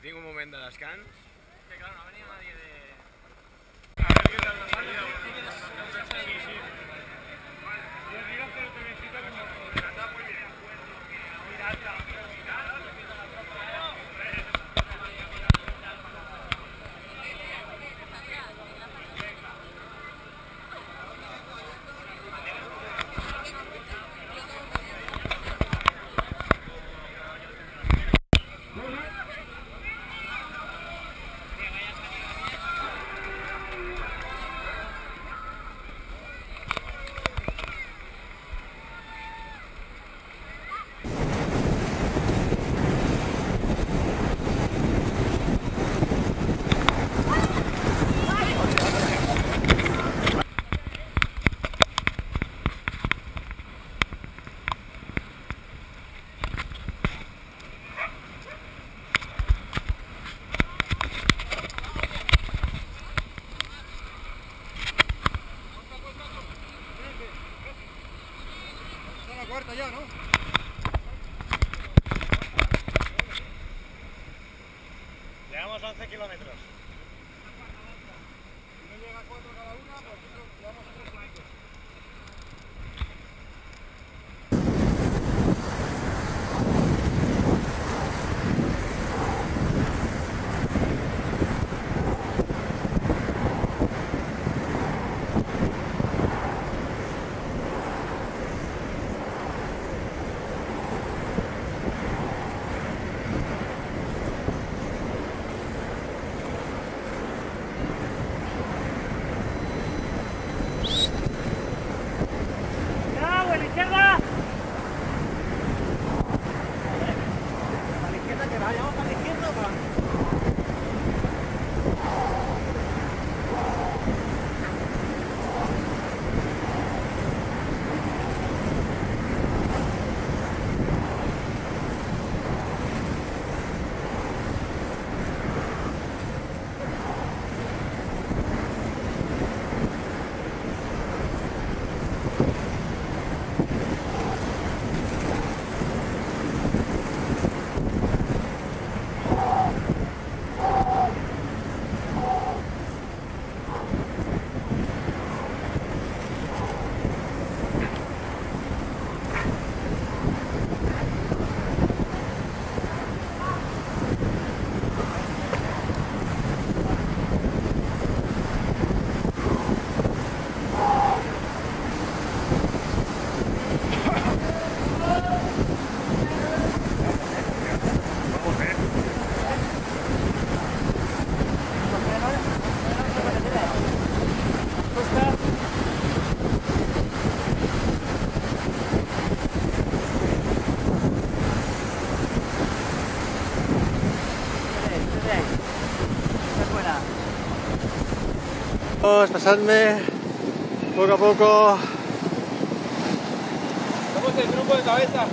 tinc un moment de descans. Que claro, no ha venido nadie de... A ver qué tal nos ha ido. Cuarta ya, ¿no? Llevamos 11 kilómetros. Si no llega a 4 cada una, pues llevamos 3 kilómetros. Pasadme poco a poco. Somos el grupo de cabeza.